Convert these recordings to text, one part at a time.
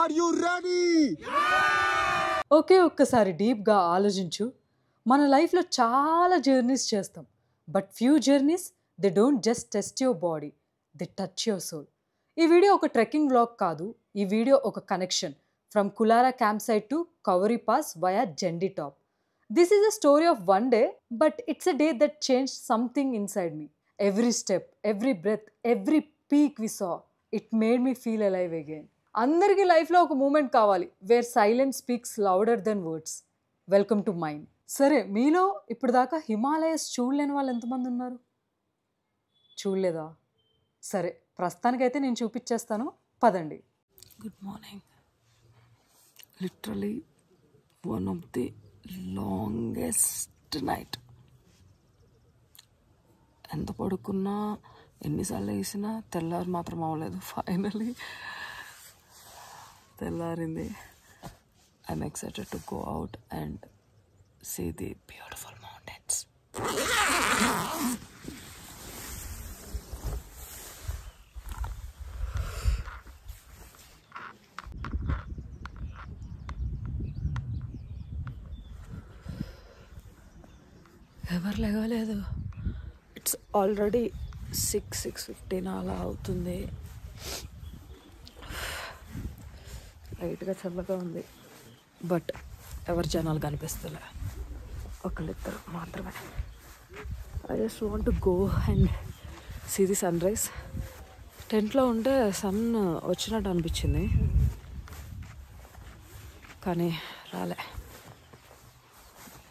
Are you ready? Okay ఒక్కసారి డీప్గా ఆలోచించు. మన లైఫ్లో చాలా జర్నీస్ చేస్తాం, but few journeys they don't just test your body, they touch your soul. ఈ వీడియో ఒక ట్రెక్కింగ్ వ్లాగ్ కాదు, ఈ వీడియో ఒక connection from Kulara camp site to Kuari pass via Jhandi top. This is a story of one day, but it's a day that change something inside me. Every step, every breath, every peak we saw, it made me feel alive again. అందరికీ లైఫ్లో ఒక moment కావాలి where silence speaks louder than words. Welcome to mind. సరే, మీలో ఇప్పుడు దాకా హిమాలయస్ చూడలేని వాళ్ళు ఎంతమంది ఉన్నారు? చూడలేదా? సరే, ప్రస్తుతానికైతే నేను చూపించేస్తాను, పదండి. Good morning. Literally one of the longest night. ఎంత పడుకున్నా, ఎన్నిసార్లు వేసినా తెల్లారి మాత్రం అవ్వలేదు. ఫైనలీ తెల్లారింది. I'm excited to go out and see the beautiful mountains. ఎవరు లేవలేదు. ఇట్స్ ఆల్రెడీ 6:15 అలా అవుతుంది. లైట్గా చల్లగా ఉంది, బట్ ఎవరు జనాలు కనిపిస్తలే, ఒకళ్ళిద్దరు మాత్రమే. I just want to go and see the sunrise. టెంట్లో ఉంటే సన్ వచ్చినట్టు అనిపించింది, కానీ రాలే.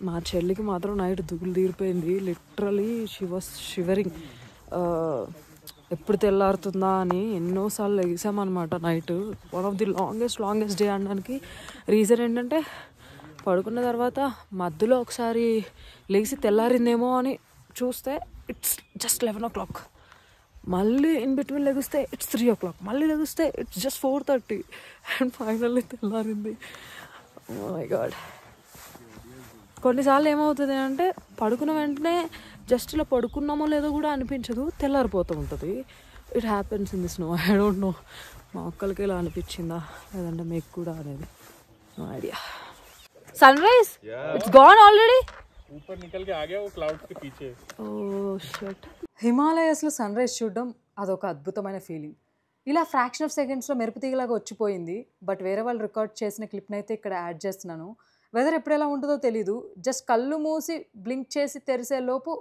మా చెల్లికి మాత్రం నైట్ దుగులు తీరిపోయింది. Literally she was shivering. ఎప్పుడు తెల్లారుతుందా అని ఎన్నోసార్లు లెగిసామన్నమాట night. One of the longest day అనడానికి రీజన్ ఏంటంటే, పడుకున్న తర్వాత మధ్యలో ఒకసారి లెగిసి తెల్లారిందేమో అని చూస్తే ఇట్స్ జస్ట్ 11 o'clock. మళ్ళీ ఇన్ బిట్వీన్ లెగిస్తే ఇట్స్ 3 o'clock. మళ్ళీ లెగిస్తే ఇట్స్ జస్ట్ 4:30 అండ్ ఫైనల్లీ తెల్లారింది. Oh my God. కొన్నిసార్లు ఏమవుతుంది అంటే, పడుకున్న వెంటనే జస్ట్ ఇలా పడుకున్నామో లేదో కూడా అనిపించదు, తెల్లారిపోతూ ఉంటుంది. It happens in the snow. I don't know మా ఒక్కరికి ఇలా అనిపించిందా లేదంటే మీకు కూడా అనేది. No idea. Sunrise it's gone already. ऊपर निकल के आ गया वो क्लाउड्स के पीछे. Oh shit. హిమాలయస్లో సన్ రైజ్ చూడడం అదొక అద్భుతమైన ఫీలింగ్. ఇలా ఫ్రాక్షన్ ఆఫ్ సెకండ్స్లో మెరుపుతీగలాగా వచ్చిపోయింది. బట్ వేరే వాళ్ళు రికార్డ్ చేసిన క్లిప్ని అయితే ఇక్కడ యాడ్ చేస్తున్నాను. వెదర్ ఎప్పుడు ఎలా ఉంటుందో తెలీదు. జస్ట్ కళ్ళు మూసి బ్లింక్ చేసి తెరిసే లోపు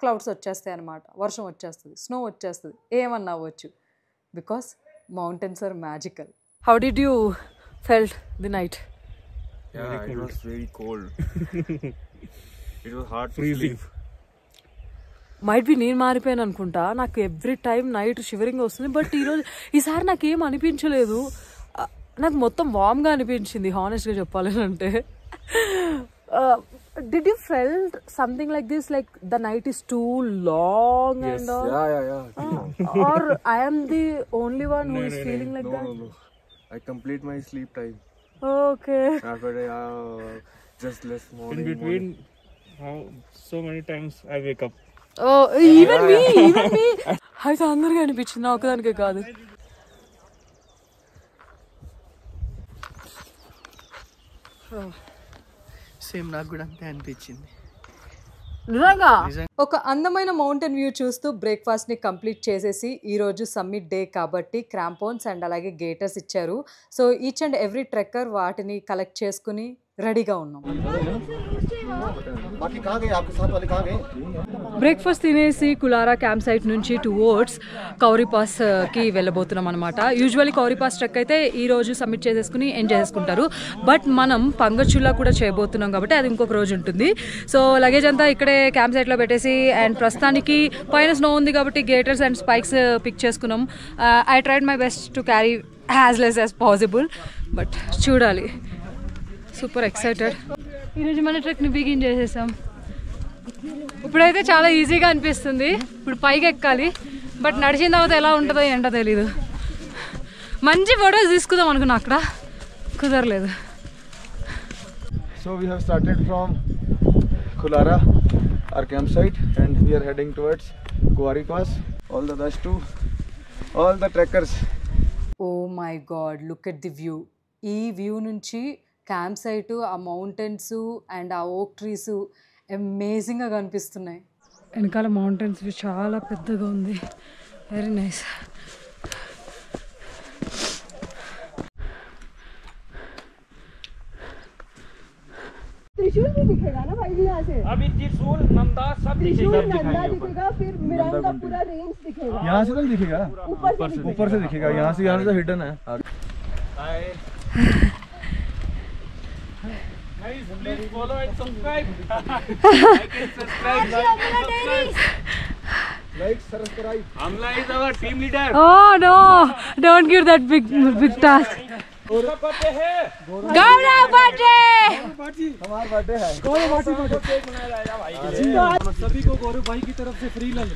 క్లౌడ్స్ వచ్చేస్తాయి అన్నమాట. వర్షం వచ్చేస్తుంది, స్నో వచ్చేస్తుంది, ఏమన్నా అవ్వచ్చు. Because mountains are magical. How did you felt the night? Yeah, it was very cold. It was hard to sleep. Might be నేను మారిపోయాను అనుకుంటా. నాకు ఎవ్రీ టైం నైట్ షివరింగ్ వస్తుంది, బట్ ఈసారి నాకేం అనిపించలేదు. నాకు మొత్తం వామ్గా అనిపించింది, హానెస్ట్గా చెప్పాలి అంటే. Did you felt something like this, like the night is too long? Yes. And all? Yeah. Or I am the only one who is feeling like that? No. I complete my sleep time. Okay. After just less morning. In between, how so many times I wake up. Oh, even me. అయితే అందరికీ అనిపించింది, నా ఒకదానికే కాదు. Same నాకు కూడా అంతే అనిపించింది. నిజంగా ఒక అందమైన మౌంటైన్ వ్యూ చూస్తూ బ్రేక్ఫాస్ట్ని కంప్లీట్ చేసేసి, ఈరోజు సమ్మిట్ డే కాబట్టి క్రాంపోన్స్ అండ్ అలాగే గేటర్స్ ఇచ్చారు. So each and every trekker వాటిని కలెక్ట్ చేసుకుని రెడీగా ఉన్నాం. బ్రేక్ఫాస్ట్ తినేసి కులారా క్యాంప్ సైట్ నుంచి టువర్డ్స్ కౌరీ పాస్కి వెళ్ళబోతున్నాం అనమాట. యూజువల్లీ కౌరీ పాస్ ట్రెక్ అయితే ఈరోజు సబ్మిట్ చేసేసుకుని ఎంజాయ్ చేసుకుంటారు, బట్ మనం పంగచుల్లా కూడా చేయబోతున్నాం కాబట్టి అది ఇంకొక రోజు ఉంటుంది. సో లగేజ్ అంతా ఇక్కడే క్యాంప్ సైట్లో పెట్టేసి, అండ్ ప్రస్తుతానికి పైన స్నో ఉంది కాబట్టి గేటర్స్ అండ్ స్పైక్స్ పిక్ చేసుకున్నాం. I tried my best to carry as less as possible, but చూడాలి. Super excited. ఈరోజు మన ట్రెక్ని బిగిన్ చేసేసాం. ఇప్పుడైతే చాలా ఈజీగా అనిపిస్తుంది. ఇప్పుడు పైకి ఎక్కాలి, బట్ నడిచిన తర్వాత ఎలా ఉంటుందో ఏంటో తెలీదు. మంచి ఫొటోస్ తీసుకుందాం అనుకున్నా, అక్కడ కుదరలేదు. So we have started from Kulara, our campsite, and we are heading towards Kuari Pass. All the best to all the trekkers. Oh my god, look at the view. ఈ వ్యూ నుంచి camp site, ఆ mountains and ఆ ఓక్ trees అమేజింగ్గా కనిపిస్తున్నాయి. వెనకాల mountains view చాలా పెద్దగా ఉంది. Very nice. त्रिशूल भी दिखेगा ना भाई जी यहाँ से. अभी त्रिशूल नंदा सब त्रिशूल नंदा दिखेगा, फिर मिरांग का पूरा रेंज दिखेगा. यहाँ से तो नहीं दिखेगा, ऊपर से दिखेगा. यहाँ से तो हिडन है. Guys, please follow and subscribe. Like, subscribe. Amla is our team leader. Oh no, don't give that big task. उसका बर्थडे है. Gaurav birthday. हमारा बर्थडे है. केक मनाया जाएगा भाई के लिए. सभी को गौरव भाई की तरफ से free lunch.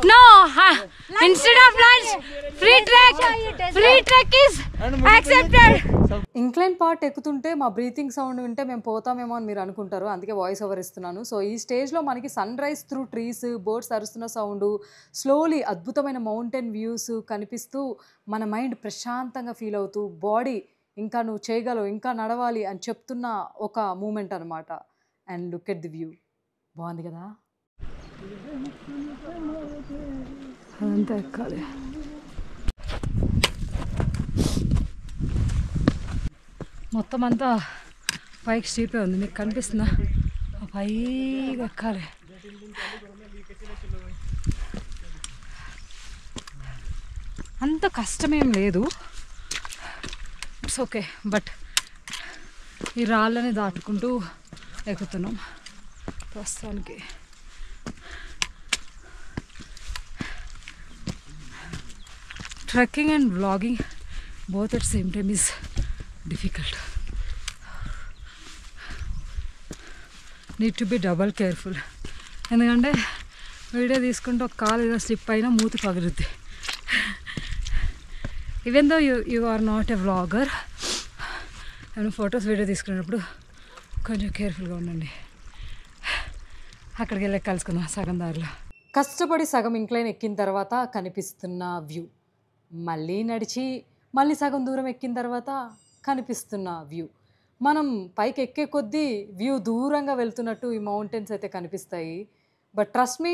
No, instead of lunch, free trek is accepted. Incline part ఎక్కుతుంటే మా బ్రీతింగ్ సౌండ్ వింటే మేము పోతామేమో అని మీరు అనుకుంటారు, అందుకే వాయిస్ ఓవర్ ఇస్తున్నాను. సో ఈ స్టేజ్లో మనకి sunrise through trees, birds అరుస్తున్న సౌండ్, స్లోలీ అద్భుతమైన మౌంటైన్ వ్యూస్ కనిపిస్తూ మన మైండ్ ప్రశాంతంగా ఫీల్ అవుతూ బాడీ ఇంకా నువ్వు చేయగలవు, ఇంకా నడవాలి అని చెప్తున్న ఒక మూమెంట్ అనమాట. And look at the view. బాగుంది కదా. అదంతా ఎక్కాలి. మొత్తం అంతా పైకి స్టీపే ఉంది, మీకు కనిపిస్తుందా? పైకి ఎక్కాలి. అంత కష్టమేం లేదు, ఇట్స్ ఓకే. బట్ ఈ రాళ్ళని దాటుకుంటూ ఎక్కుతున్నాం ప్రస్తుతానికి. Trekking and vlogging both at the same time is difficult. Need to be double careful. ఎందుకంటే వీడియో తీసుకుంటే ఒక కాలు ఏదో స్లిప్ అయినా మూతి పగులుద్ది. Even though you are not a vlogger, నేను ఫొటోస్ వీడియో తీసుకునేటప్పుడు కొంచెం కేర్ఫుల్గా ఉండండి. అక్కడికి వెళ్ళి కలుసుకుందాం సగం దారిలో. కష్టపడి సగం ఇంక్లైన్ ఎక్కిన తర్వాత కనిపిస్తున్న వ్యూ, మళ్ళీ నడిచి మళ్ళీ సగం దూరం ఎక్కిన తర్వాత కనిపిస్తున్న వ్యూ. మనం పైకి ఎక్కే కొద్దీ వ్యూ దూరంగా వెళ్తున్నట్టు ఈ మౌంటైన్స్ అయితే కనిపిస్తాయి. బట్ ట్రస్ట్ మీ,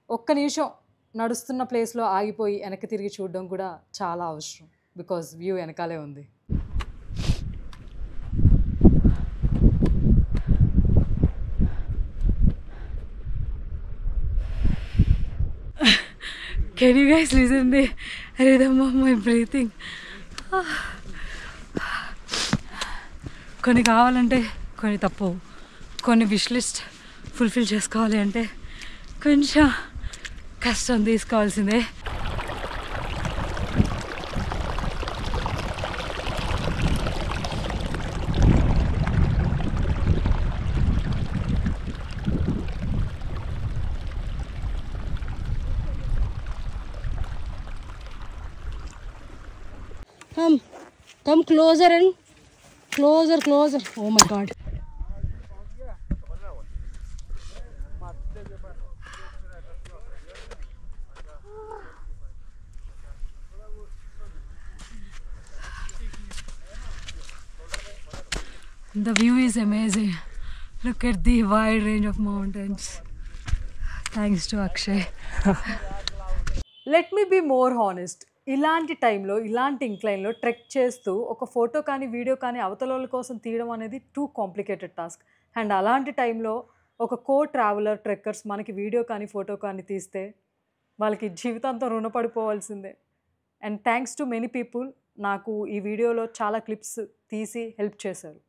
ఒక్క నిమిషం నడుస్తున్న ప్లేస్లో ఆగిపోయి వెనక్కి తిరిగి చూడడం కూడా చాలా అవసరం, బికాజ్ వ్యూ వెనకాలే ఉంది. Can you guys listen the rhythm of my breathing? కొన్ని కావాలంటే కొన్ని తప్పవు, కొన్ని విష్ లిస్ట్ ఫుల్ఫిల్ చేసుకోవాలి అంటే కొంచెం కష్టం తీసుకోవాల్సిందే. Come closer and closer. Oh my God. The view is amazing. Look at the wide range of mountains. Thanks to Akshay. Let me be more honest. ఇలాంటి టైంలో, ఇలాంటి ఇంక్లైన్లో ట్రెక్ చేస్తూ ఒక ఫోటో కానీ వీడియో కానీ అవతల కోసం తీయడం అనేది టూ కాంప్లికేటెడ్ టాస్క్. అండ్ అలాంటి టైంలో ఒక ట్రావెలర్ ట్రెక్కర్స్ మనకి వీడియో కానీ ఫోటో కానీ తీస్తే వాళ్ళకి జీవితాంతం రుణపడిపోవాల్సిందే. And thanks to many people నాకు ఈ వీడియోలో చాలా క్లిప్స్ తీసి హెల్ప్ చేశారు.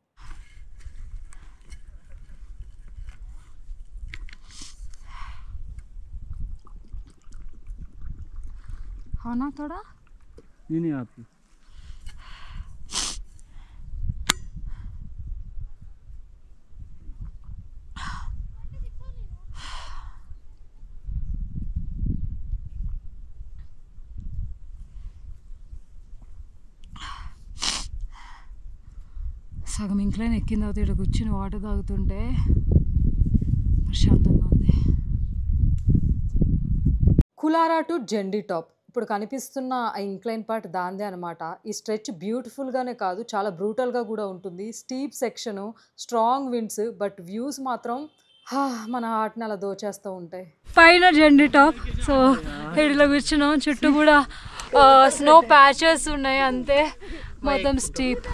खाना थोड़ा नहीं आती. సగం ఇంక్లైన్ ఎక్కిన తర్వాత ఇక్కడ కూర్చుని వాటర్ తాగుతుంటే ప్రశాంతంగా ఉంది. కులారా టు జెండీ టాప్ ఇప్పుడు కనిపిస్తున్న ఆ ఇంక్లైన్ పార్ట్ దాందే అనమాట. ఈ స్ట్రెచ్ బ్యూటిఫుల్గానే కాదు, చాలా బ్రూటల్గా కూడా ఉంటుంది. Steep section, strong winds, but views మాత్రం మన హార్ట్ని అలా దోచేస్తూ ఉంటాయి. పైన జెండీ టాప్. సో ఇడిలో కూర్చున్నాం, చుట్టూ కూడా స్నో ప్యాచెస్ ఉన్నాయి, అంతే మొత్తం స్టీప్.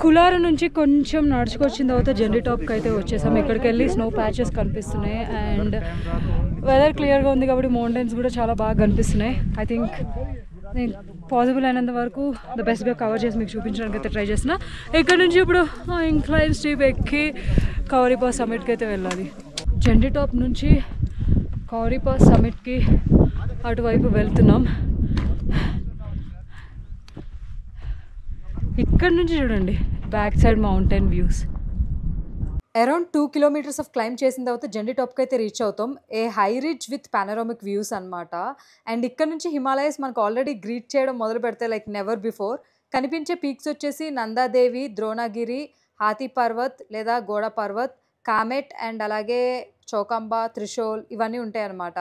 కులారు నుంచి కొంచెం నడుచుకొచ్చిన తర్వాత జెండీ టాప్కి అయితే వచ్చేసాం. ఇక్కడికి వెళ్ళి స్నో ప్యాచెస్ కనిపిస్తున్నాయి అండ్ వెదర్ క్లియర్గా ఉంది కాబట్టి మౌంటైన్స్ కూడా చాలా బాగా కనిపిస్తున్నాయి. ఐ థింక్ నేను పాసిబుల్ అయినంత వరకు ద బెస్ట్గా కవర్ చేసి మీకు చూపించడానికి అయితే ట్రై చేసిన. ఇక్కడ నుంచి ఇప్పుడు ఇంక్లైన్ స్టీప్ ఎక్కి కౌరీ పాస్ సమిట్కి అయితే వెళ్ళాలి. జెండీ టాప్ నుంచి కౌరీ పాస్ సమిట్కి అటువైపు వెళ్తున్నాం. ఇక్కడ నుంచి చూడండి back side mountain views. Around 2 kilometers of claim చేసిన తర్వాత జెండీ టాప్కి అయితే రీచ్ అవుతాం. ఏ high ridge with panoramic views అనమాట. అండ్ ఇక్కడ నుంచి హిమాలయస్ మనకు ఆల్రెడీ గ్రీట్ చేయడం మొదలు పెడితే లైక్ నెవర్ బిఫోర్. కనిపించే పీక్స్ వచ్చేసి నందాదేవి, ద్రోణగిరి, హాతీ పర్వత్ లేదా గోడ పర్వత్, కామెట్ అండ్ అలాగే చౌకంబా, త్రిశూల్ ఇవన్నీ ఉంటాయి అన్నమాట.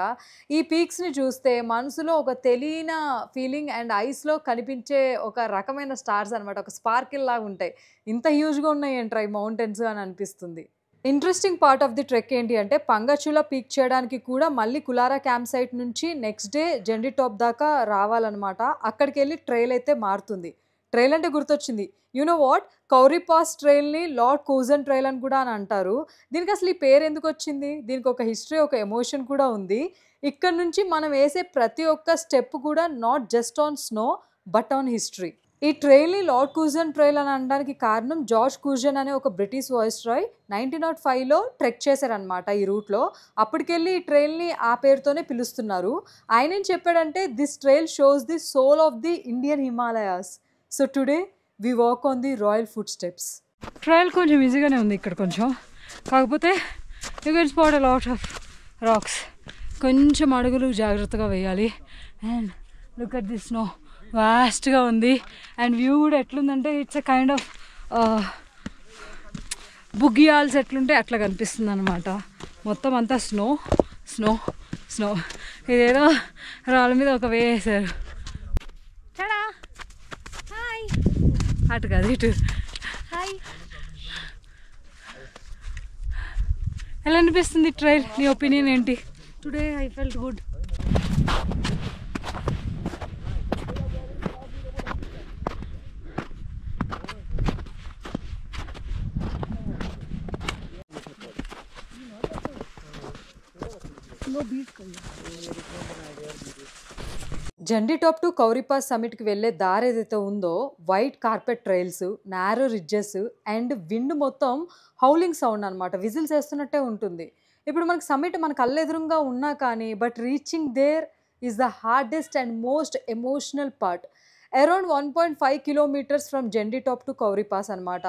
ఈ పీక్స్ని చూస్తే మనసులో ఒక తెలియని ఫీలింగ్ అండ్ ఐస్లో కనిపించే ఒక రకమైన స్టార్స్ అనమాట. ఒక స్పార్కిల్ లాగా ఉంటాయి. ఇంత హ్యూజ్గా ఉన్నాయి ఏంట్రా ఈ మౌంటైన్స్ అని అనిపిస్తుంది. Interesting part of the trek ఏంటి అంటే పంగచులా పీక్ చేయడానికి కూడా మళ్ళీ కులారా క్యాంప్ సైట్ నుంచి నెక్స్ట్ డే జెండీ టాప్ దాకా రావాలన్నమాట. అక్కడికి వెళ్ళి ట్రైల్ అయితే మారుతుంది. ట్రైల్ అంటే గుర్తొచ్చింది, you know what, Kuari pass ట్రైల్ని లార్డ్ కూజన్ ట్రైల్ అని కూడా అని అంటారు. దీనికి అసలు ఈ పేరు ఎందుకు వచ్చింది? దీనికి ఒక హిస్టరీ, ఒక ఎమోషన్ కూడా ఉంది. ఇక్కడ నుంచి మనం వేసే ప్రతి ఒక్క స్టెప్ కూడా not just on snow but on history. ఈ ట్రైల్ని లార్డ్ కూజన్ ట్రైల్ అని అనడానికి కారణం జార్జ్ కూజన్ అనే ఒక బ్రిటిష్ వాయిస్రాయ్ 1905లో ట్రెక్ చేశారనమాట ఈ రూట్లో. అప్పటికెళ్ళి ఈ ట్రైల్ని ఆ పేరుతోనే పిలుస్తున్నారు. ఆయన ఏం చెప్పాడంటే this trail shows the soul of the Indian Himalayas. So today we walk on the royal footsteps. Trail కొంచెం ఈజీగానే ఉంది ఇక్కడ కొంచెం, కాకపోతే you can spot a lot of rocks. కొంచెం అడుగులు జాగ్రత్తగా వేయాలి. And look at the snow, వాస్ట్గా ఉంది. అండ్ వ్యూ కూడా ఎట్లుందంటే it's a kind of bugyals ఎట్లుంటే అట్లా కనిపిస్తుంది అనమాట. మొత్తం అంతా స్నో స్నో స్నో. ఇదేదో రాళ్ళ మీద ఒక వేసారు. అటు కాదు ఇటు. ఎలా అనిపిస్తుంది ట్రైల్? నీ ఒపీనియన్ ఏంటి? Today I felt good. Jhandi top to Kuari pass సమిట్కి వెళ్ళే దారి ఏదైతే ఉందో white carpet trails, narrow ridges and wind మొత్తం హౌలింగ్ సౌండ్ అనమాట. విజిల్స్ వేస్తున్నట్టే ఉంటుంది. ఇప్పుడు మనకు సమిట్ మన కళ్ళెదురుగా ఉన్నా కానీ but reaching there is the hardest and most emotional part. Around 1.5 kilometers from Jhandi top to Kuari pass అనమాట.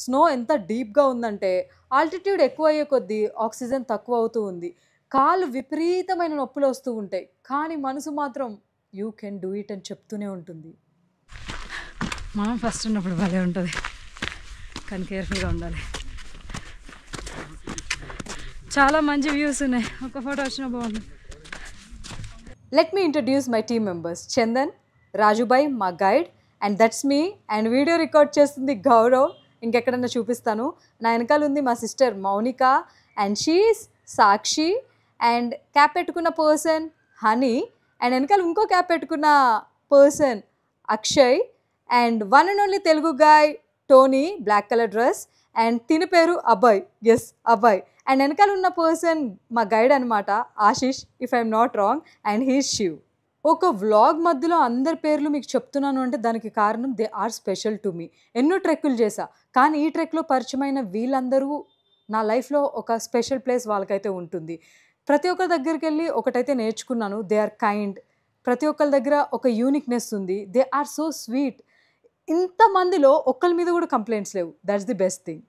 స్నో ఎంత డీప్గా ఉందంటే ఆల్టిట్యూడ్ ఎక్కువ అయ్యే కొద్దీ ఆక్సిజన్ తక్కువ అవుతూ ఉంది. కాళ్ళు విపరీతమైన నొప్పులు వస్తూ ఉంటాయి, కానీ మనసు మాత్రం యూ కెన్ డూ ఇట్ అని చెప్తూనే ఉంటుంది. మనం ఫస్ట్ ఉన్నప్పుడు భలే ఉంటుంది, కానీ కేర్ఫుల్గా ఉండాలి. చాలా మంచి వ్యూస్ ఉన్నాయి, ఒక ఫోటో వచ్చినా బాగుంది. Let me introduce my team members. Chandan, Rajubhai మా guide, and that's me. And video record చేస్తుంది గౌరవ్. ఇంకెక్కడన్నా చూపిస్తాను. నా వెనకాల ఉంది మా sister Mounika and she's Sakshi. And cap పెట్టుకున్న పర్సన్ హనీ. అండ్ వెనకాల ఇంకో క్యాప్ పెట్టుకున్న person Akshay. And one and only Telugu guy Tony, black colour dress. And తిని పేరు అభయ్, ఎస్ అభయ్. అండ్ వెనకాల ఉన్న పర్సన్ మా గైడ్ అనమాట Ashish, if I'm not wrong. And he's Shiv. ఒక వ్లాగ్ మధ్యలో అందరి పేర్లు మీకు చెప్తున్నాను అంటే దానికి కారణం they are special to me. ఎన్నో ట్రెక్కులు చేశా, కానీ ఈ ట్రెక్లో పరిచయమైన వీళ్ళందరూ నా లైఫ్లో ఒక స్పెషల్ ప్లేస్ వాళ్ళకైతే ఉంటుంది. ప్రతి ఒక్కరి దగ్గరికి వెళ్ళి ఒకటైతే నేర్చుకున్నాను, దే ఆర్ కైండ్. ప్రతి ఒక్కరి దగ్గర ఒక యూనిక్నెస్ ఉంది, దే ఆర్ సో స్వీట్. ఇంతమందిలో ఒక్కరి మీద కూడా కంప్లైంట్స్ లేవు, that's the best thing.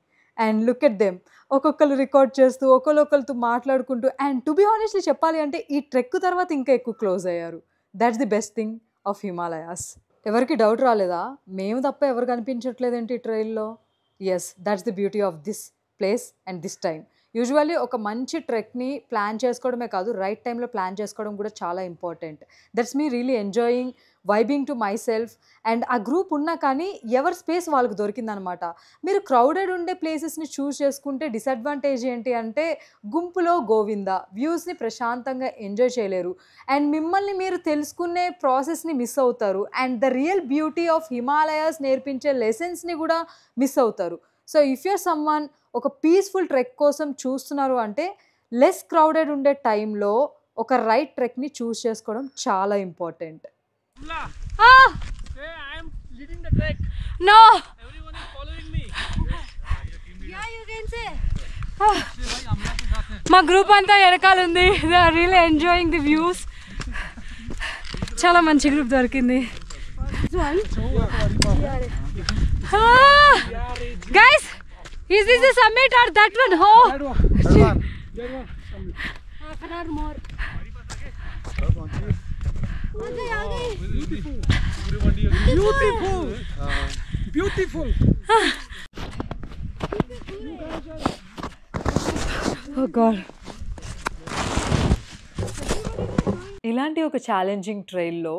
And look at them, ఒక్కొక్కరు రికార్డ్ చేస్తూ ఒకరితో మాట్లాడుకుంటూ. అండ్ టు బి ఆనెస్ట్లీ చెప్పాలి అంటే ఈ ట్రెక్ తర్వాత ఇంకా ఎక్కువ క్లోజ్ అయ్యారు. That's the best thing of Himalayas. ఎవరికి డౌట్ రాలేదా మేము తప్ప ఎవరు కనిపించట్లేదేంటి ఈ ట్రైల్లో? Yes, that's the beauty of this place and this time. Usually ఒక మంచి ట్రెక్ని ప్లాన్ చేసుకోవడమే కాదు, రైట్ టైంలో ప్లాన్ చేసుకోవడం కూడా చాలా important. That's me really enjoying, vibing to my self. And ఆ గ్రూప్ ఉన్నా కానీ ఎవరి స్పేస్ వాళ్ళకి దొరికిందనమాట. మీరు క్రౌడెడ్ ఉండే ప్లేసెస్ని చూస్ చేసుకుంటే డిసడ్వాంటేజ్ ఏంటి అంటే గుంపులో గోవింద, వ్యూస్ని ప్రశాంతంగా ఎంజాయ్ చేయలేరు అండ్ మిమ్మల్ని మీరు తెలుసుకునే ప్రాసెస్ని మిస్ అవుతారు. And the real beauty of Himalayas నేర్పించే లెసన్స్ని కూడా మిస్ అవుతారు. సో ఇఫ్ యూర్ సమ్వన్ ఒక పీస్ఫుల్ ట్రెక్ కోసం చూస్తున్నారు అంటే లెస్ క్రౌడెడ్ ఉండే టైంలో ఒక రైట్ ట్రెక్ని చూస్ చేసుకోవడం చాలా important. Hey, I am leading the trek. No! Everyone is following me. Yeah, you can say. మా గ్రూప్ అంతా వెనకాల ఉంది. They are really enjoying the views. చాలా మంచి గ్రూప్ దొరికింది. Guys, is this the summit or that one? Oh, Half an hour more. Beautiful. oh God. ఇలాంటి ఒక challenging ట్రైల్లో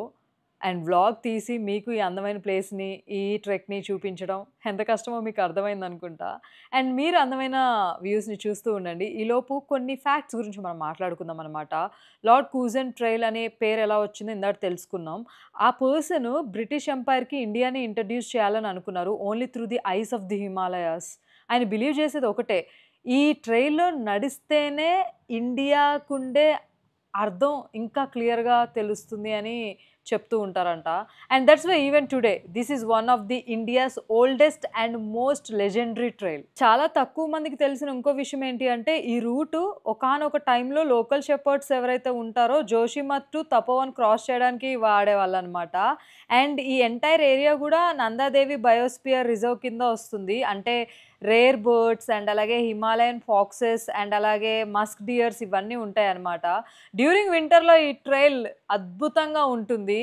and vlog తీసి మీకు ఈ అందమైన ప్లేస్ని, ఈ ట్రెక్ని చూపించడం ఎంత కష్టమో మీకు అర్థమైంది అనుకుంటా. అండ్ మీరు అందమైన వ్యూస్ని చూస్తూ ఉండండి. ఈలోపు కొన్ని ఫ్యాక్ట్స్ గురించి మనం మాట్లాడుకుందాం అనమాట. లార్డ్ కూజన్ ట్రైల్ అనే పేరు ఎలా వచ్చిందో ఇందాక తెలుసుకున్నాం. ఆ పర్సన్ బ్రిటిష్ ఎంపైర్కి ఇండియాని ఇంట్రడ్యూస్ చేయాలని అనుకున్నారు, only through the eyes of the Himalayas. ఆయన బిలీవ్ చేసేది ఒకటే, ఈ ట్రైల్లో నడిస్తేనే ఇండియాకుండే అర్థం ఇంకా క్లియర్గా తెలుస్తుంది అని చెప్తూ ఉంటారంట. And that's why even today this is one of the India's oldest and most legendary trail. చాలా తక్కువ మందికి తెలిసిన ఇంకో విషయం ఏంటి అంటే ఈ రూటు ఒకానొక టైంలో లోకల్ షెపర్డ్స్ ఎవరైతే ఉంటారో జోషిమత్ టు తపోవన్ క్రాస్ చేయడానికి వాడేవాళ్ళు అనమాట. అండ్ ఈ ఎంటైర్ ఏరియా కూడా నందాదేవి బయోస్పియర్ రిజర్వ్ కింద వస్తుంది. అంటే రేర్ బర్డ్స్ అండ్ అలాగే హిమాలయన్ ఫాక్సెస్ అండ్ అలాగే మస్క్ డియర్స్ ఇవన్నీ ఉంటాయి అన్నమాట. డ్యూరింగ్ వింటర్లో ఈ ట్రైల్ అద్భుతంగా ఉంటుంది.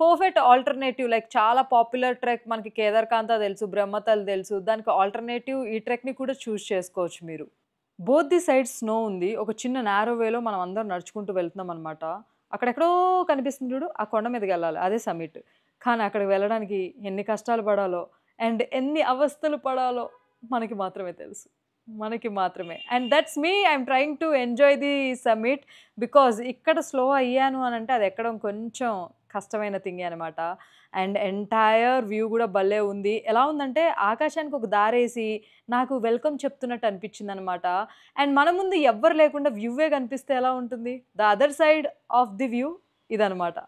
పర్ఫెక్ట్ ఆల్టర్నేటివ్, లైక్ చాలా పాపులర్ ట్రెక్ మనకి కేదార్కాంత తెలుసు, బ్రహ్మతల్ తెలుసు, దానికి ఆల్టర్నేటివ్ ఈ ట్రెక్ని కూడా చూస్ చేసుకోవచ్చు మీరు. బోత్ ది సైడ్స్ స్నో ఉంది. ఒక చిన్న నారో వేలో మనం అందరం నడుచుకుంటూ వెళ్తున్నాం అనమాట. అక్కడెక్కడో కనిపిస్తుంది చూడు, ఆ కొండ మీదకి వెళ్ళాలి, అదే సమిట్. కానీ అక్కడికి వెళ్ళడానికి ఎన్ని కష్టాలు పడాలో అండ్ ఎన్ని అవస్థలు పడాలో మనకి మాత్రమే తెలుసు, మనకి మాత్రమే. And that's me, I'm trying to enjoy the summit because ఇక్కడ స్లో అయ్యాను అని అంటే అది ఎక్కడం కొంచెం కష్టమైన థింగే అనమాట. అండ్ ఎంటైర్ వ్యూ కూడా భలే ఉంది. ఎలా ఉందంటే ఆకాశానికి ఒక దారేసి నాకు వెల్కమ్ చెప్తున్నట్టు అనిపించింది అనమాట. అండ్ మన ముందు ఎవ్వరు లేకుండా వ్యూవే కనిపిస్తే ఎలా ఉంటుంది? The other side of the view ఇదనమాట.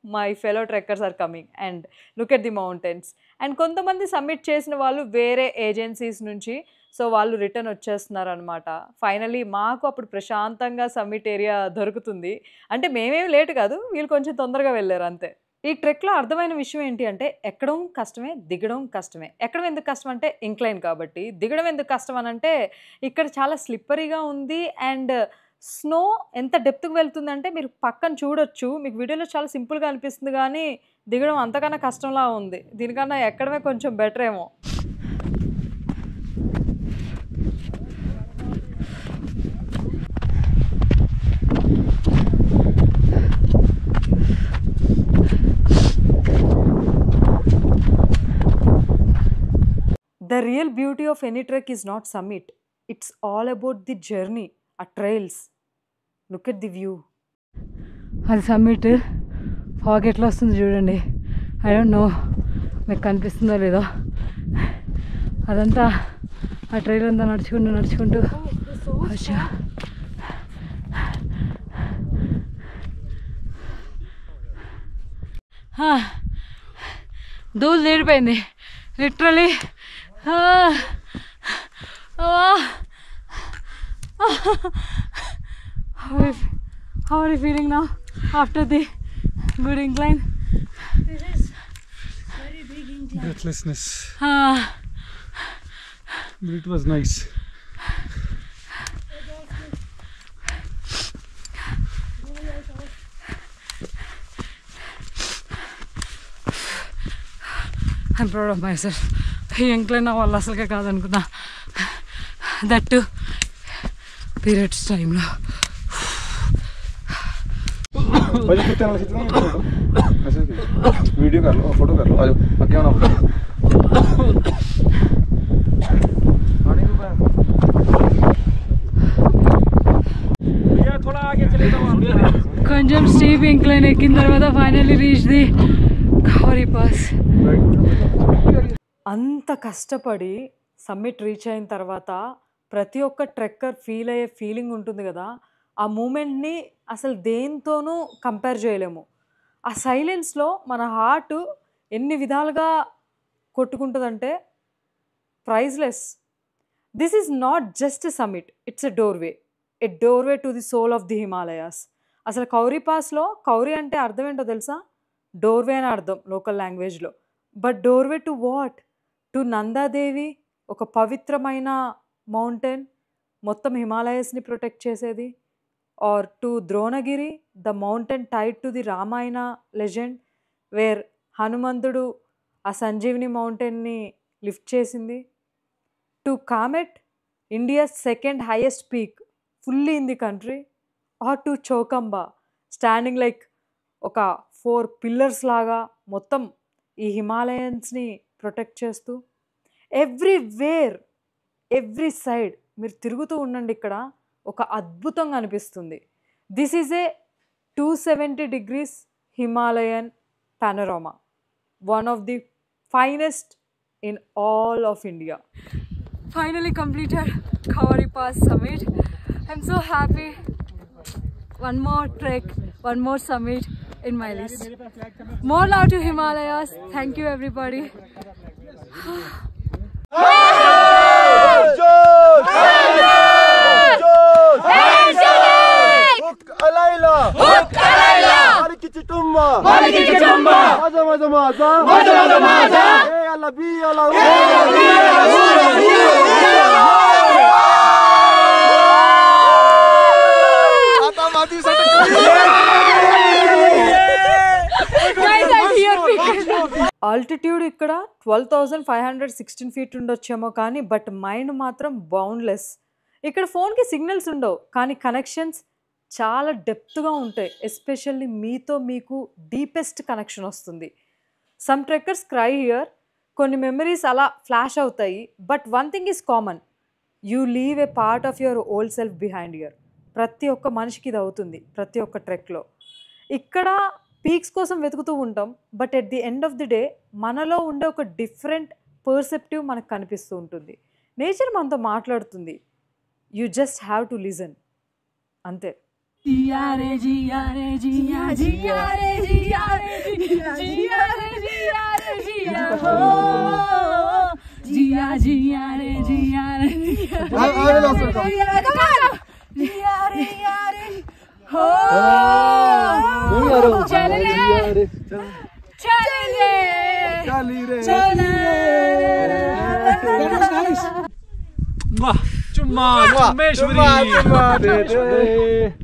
My fellow trekkers are coming and look at the mountains. And కొంతమంది సబ్మిట్ చేసిన వాళ్ళు వేరే ఏజెన్సీస్ నుంచి, సో వాళ్ళు రిటర్న్ వచ్చేస్తున్నారు అనమాట. ఫైనలీ మాకు అప్పుడు ప్రశాంతంగా సమ్మిట్ ఏరియా దొరుకుతుంది. అంటే మేమేం లేట్ కాదు, వీళ్ళు కొంచెం తొందరగా వెళ్ళారు అంతే. ఈ ట్రెక్లో అర్థమైన విషయం ఏంటి అంటే ఎక్కడం కష్టమే, దిగడం కష్టమే. ఎక్కడం ఎందుకు కష్టం అంటే ఇంక్లైన్ కాబట్టి, దిగడం ఎందుకు కష్టం అని అంటే ఇక్కడ చాలా స్లిప్పరీగా ఉంది. అండ్ స్నో ఎంత డెప్త్కి వెళ్తుందంటే మీరు పక్కన చూడొచ్చు. మీకు వీడియోలో చాలా సింపుల్గా అనిపిస్తుంది కానీ దిగడం అంతకన్నా కష్టంలా ఉంది. దీనికన్నా ఎక్కడమే కొంచెం బెటర్ ఏమో. The real beauty of any trek is not summit. It's all about the journey, a trails. Look at the view. అది సమ్మిట్ ఫాగ్ ఎట్లా వస్తుంది చూడండి. ఐ డోంట్ నో మీకు కనిపిస్తుందో లేదో. అదంతా ఆ ట్రైల్ అంతా నడుచుకుంటూ వచ్చా. ధూళి తీరిపోయింది literally. How are you feeling now after the good incline? This is very big incline. Breathlessness. But it was nice. I'm proud of myself. ఈ ఇంక్లైన్ నా వాళ్ళు అసలుకే కాదనుకున్నా. దట్టు పీరియడ్స్ టైంలో वीडियो कर लो फोटो कर लो आज क्या नाम भैया थोड़ा आगे चले जाओ కొంచెం స్టీప్ ఇంక్లైన్ ఎక్కిన తర్వాత ఫైనల్లీ రీచ్ ది ఖౌరీ పాస్. అంత కష్టపడి సమ్మిట్ రీచ్ అయిన తర్వాత ప్రతి ఒక్క ట్రెక్కర్ ఫీల్ అయ్యే ఫీలింగ్ ఉంటుంది కదా, ఆ మూమెంట్ని అసలు దేంతోనూ కంపేర్ చేయలేము. ఆ సైలెన్స్లో మన హార్ట్ ఎన్ని విధాలుగా కొట్టుకుంటుందంటే priceless. This is not just a summit, it's a doorway to the soul of the Himalayas. అసలు కౌరీ పాస్లో కౌరీ అంటే అర్థం ఏంటో తెలుసా? డోర్వే అని అర్థం లోకల్ లాంగ్వేజ్లో. But doorway to what? To Nanda Devi, ఒక పవిత్రమైన మౌంటైన్ మొత్తం హిమాలయస్ని ప్రొటెక్ట్ చేసేది. Are to Dronagiri, the mountain tied to the Ramayana legend, wear హనుమంతుడు ఆ సంజీవిని మౌంటైన్ని లిఫ్ట్ చేసింది. To comet, India's second highest peak fully in the country. Are to చౌకంబా, standing like ఒక 4 pillars లాగా మొత్తం ఈ హిమాలయన్స్ని ప్రొటెక్ట్ చేస్తూ. ఎవ్రీవేర్, ఎవ్రీ సైడ్ మీరు తిరుగుతూ ఉండండి, ఇక్కడ ఒక అద్భుతంగా అనిపిస్తుంది. This is a 270 degrees Himalayan panorama, one of the finest in all of India. Finally completed Khawari Pass summit. I'm so happy. One more trek, one more summit in my list. More love to Himalayas. Thank you everybody. Altitude ఇక్కడ 12,516 feet ఉండొచ్చేమో కానీ but mind మాత్రం boundless. ఇక్కడ ఫోన్కి signals ఉండవు కానీ connections చాలా డెప్త్గా ఉంటాయి. ఎస్పెషల్లీ మీతో మీకు డీపెస్ట్ కనెక్షన్ వస్తుంది. సమ్ ట్రెక్కర్స్ క్రై హియర్, కొన్ని మెమరీస్ అలా ఫ్లాష్ అవుతాయి. But one thing is common, you leave a part of your old self behind here. ప్రతి ఒక్క మనిషికి ఇది అవుతుంది ప్రతి ఒక్క ట్రెక్లో. ఇక్కడ పీక్స్ కోసం వెతుకుతూ ఉంటాం, but at the end of the day మనలో ఉండే ఒక డిఫరెంట్ పర్సెప్టివ్ మనకు కనిపిస్తూ ఉంటుంది. నేచర్ మనతో మాట్లాడుతుంది. You just have to listen, అంతే.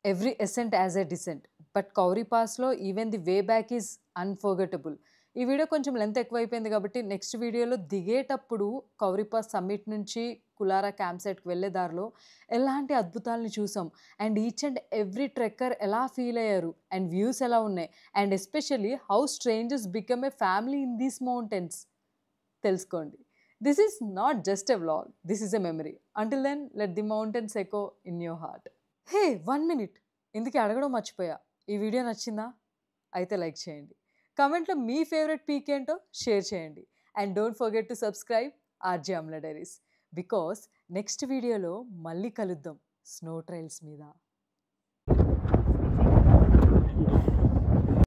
Every ascent as a descent, but Khawri Passలో even the way back is unforgettable. ఈ వీడియో కొంచెం లెంత్ ఎక్కువైపోయింది కాబట్టి నెక్స్ట్ వీడియోలో దిగేటప్పుడు ఖౌరీ పాస్ సమ్మిట్ నుంచి కులారా క్యాంప్ సైట్కి వెళ్ళే దారిలో ఎలాంటి అద్భుతాలను చూసాం, and each and every trekker ఎలా ఫీల్ అయ్యారు, అండ్ వ్యూస్ ఎలా ఉన్నాయి, and especially how strangers become a family in these mountains తెలుసుకోండి. This is not just a vlog, this is a memory. Until then, let the mountains echo in your heart. Hey, 1 minute. ఇందుకే అడగడం మర్చిపోయా. ఈ video నచ్చిందా? అయితే like చేయండి. కామెంట్లో మీ ఫేవరెట్ పీక్ ఏంటో షేర్ చేయండి. And don't forget to subscribe RJ Amla diaries. Because next వీడియోలో మళ్ళీ కలుద్దాం స్నో ట్రైల్స్ మీద.